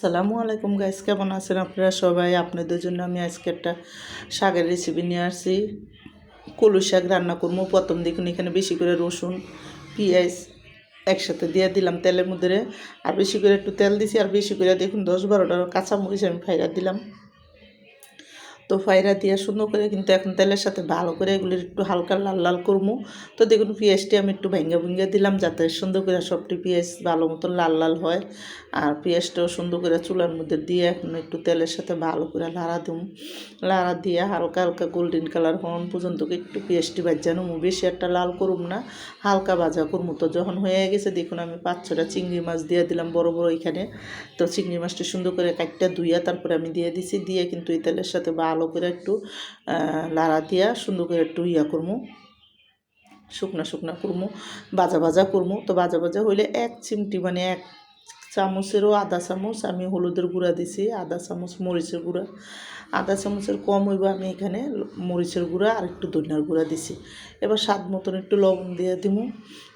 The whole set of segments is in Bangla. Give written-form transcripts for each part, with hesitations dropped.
আসসালামু আলাইকুম গাইস, কেমন আছেন আপনারা সবাই? আপনাদের জন্য আমি আজকে একটা শাকের রেসিপি নিয়ে আসছি। কলই শাক রান্না করবো। প্রথম দেখুন এখানে বেশি করে রসুন পেঁয়াজ একসাথে দিয়ে দিলাম তেলের মধ্যে, আর বেশি করে একটু তেল দিছি, আর বেশি করে দেখুন 10-12টা কাঁচামরিচ আমি ফাইরা দিলাম। তো ফাইরা দিয়ে সুন্দর করে কিন্তু এখন তেলের সাথে ভালো করে এগুলি একটু হালকা লাল লাল করবো। তো দেখুন পেঁয়াজটি আমি একটু ভেঙে দিলাম যাতে সুন্দর করে সবটি পেঁয়াজ ভালো মতন লাল লাল হয়। আর পেঁয়াজটাও সুন্দর করে চুলার মধ্যে দিয়ে এখন একটু তেলের সাথে ভালো করে লাড়া দিম। লাড়া দিয়ে হালকা হালকা গোল্ডেন কালার হওয়ার পর্যন্ত একটু পেঁয়াজটি ভাজানো, বেশি একটা লাল করুম না, হালকা ভাজা করবো। তো যখন হয়ে গেছে দেখুন আমি 5-6টা চিংড়ি মাছ দিয়ে দিলাম বড় বড় এখানে। তো চিংড়ি মাছটি সুন্দর করে কাটটা ধুইয়া তারপরে আমি দিয়ে দিছি, দিয়ে কিন্তু এই তেলের সাথে ভালো করে একটু লাড়া দিয়া সুন্দর করে একটু করবো, শুকনা করবো, ভাজা করবো। তো ভাজা হইলে এক চিমটি মানে 1 চামচেরও আধা চামচ আমি হলুদের গুঁড়া দিছি, আধা চামচ মরিচের গুঁড়া, আধা চামচের কম হইব আমি এখানে মরিচের গুঁড়া, আর একটু ধনিয়ার গুঁড়া দিছি। এবার স্বাদ মতন একটু লবণ দিয়ে দিব।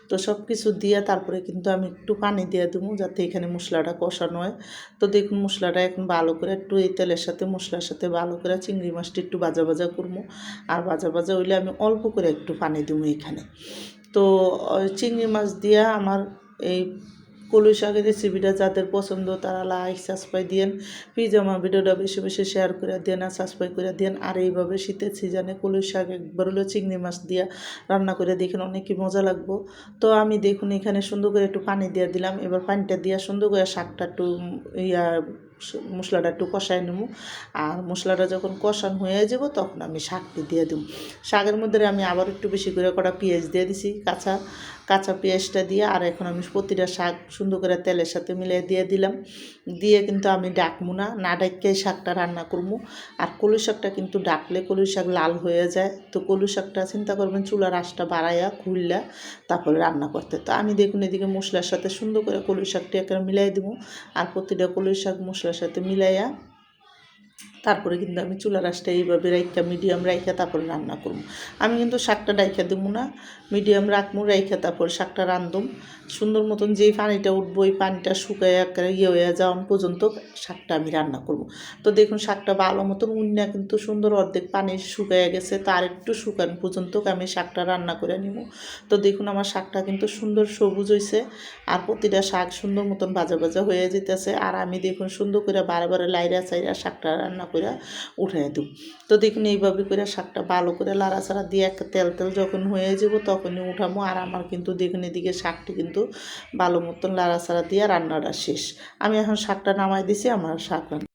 তো সব কিছু দিয়ে তারপরে কিন্তু আমি একটু পানি দিয়ে দেবো যাতে এখানে মশলাটা কষানো হয়। তো দেখুন মশলাটা এখন ভালো করে একটু এই তেলের সাথে মশলার সাথে ভালো করে চিংড়ি মাছটি একটু ভাজা করবো। আর ভাজা হইলে আমি অল্প করে একটু পানি দেবো এখানে। তো চিংড়ি মাছ দিয়া আমার এই কলই শাকের রেসিপিটা যাদের পছন্দ তারা লাইক সাবস্ক্রাইব দিয়েন। প্লিজ আমার ভিডিওটা বেশি বেশি শেয়ার করে দেন আর সাবস্ক্রাইব করে দেন। আর এইভাবে শীতের সিজনে কলই শাক একবার হলো চিংড়ি মাছ দিয়া রান্না করে দেখেন, অনেকই মজা লাগবো। তো আমি দেখুন এখানে সুন্দর করে একটু পানি দিয়ে দিলাম। এবার পানিটা দিয়া সুন্দর করে শাকটা একটু মশলাটা একটু কষাই নেব। আর মশলাটা যখন কষানো হয়ে যাব তখন আমি শাকটি দিয়ে দেব। শাকের মধ্যে আমি আবার একটু বেশি করে কটা পেঁয়াজ দিয়ে দিছি, কাঁচা পেঁয়াজটা দিয়ে। আর এখন আমি প্রতিটা শাক সুন্দর করে তেলের সাথে মিলিয়ে দিয়ে দিলাম। দিয়ে কিন্তু আমি ডাকবো না ডাককে শাকটা রান্না করবো। আর কলই শাকটা কিন্তু ডাকলে কলই শাক লাল হয়ে যায়। তো কলই শাকটা চিন্তা করবেন চুলার আঁচটা বাড়াইয়া খুললা তারপরে রান্না করতে। তো আমি দেখুন এদিকে মশলার সাথে সুন্দর করে কলই শাকটি একটা মিলাই দেবো। আর প্রতিটা কলই শাক মশলার সাথে মিলাইয়া তারপরে কিন্তু আমি চুলার আঁচটা এইভাবে রাইখা মিডিয়াম রাইখা তারপরে রান্না করবো। আমি কিন্তু শাকটা ডাইখা দেবো না, মিডিয়াম রাখবো, রাইখা তারপর শাকটা রান্ধুম। সুন্দর মতন যেই পানিটা উঠবো ওই পানিটা শুকায় একটা হয়ে যাওয়ান পর্যন্ত শাকটা আমি রান্না করব। তো দেখুন শাকটা ভালো মতন উন্না কিন্তু সুন্দর অর্ধেক পানি শুকায় গেছে, তার একটু শুকান পর্যন্ত আমি শাকটা রান্না করে নিব। তো দেখুন আমার শাকটা কিন্তু সুন্দর সবুজ হয়েছে, আর প্রতিটা শাক সুন্দর মতন ভাজা হয়ে যেতেছে। আর আমি দেখুন সুন্দর করে বারে লাইরা চাইরা শাকটা রান্না করে উঠাই দেব। তো দেখুন এইভাবে করে শাকটা ভালো করে লাড়াচাড়া দিয়ে একটা তেল যখন হয়ে যাব তখনই উঠামো। আর আমার কিন্তু দেখুন এদিকে শাকটি কিন্তু ভালো মতন লাড়াচাড়া দিয়ে রান্নাটা শেষ। আমি এখন শাকটা নামাই দিছি, আমার শাক রান্না।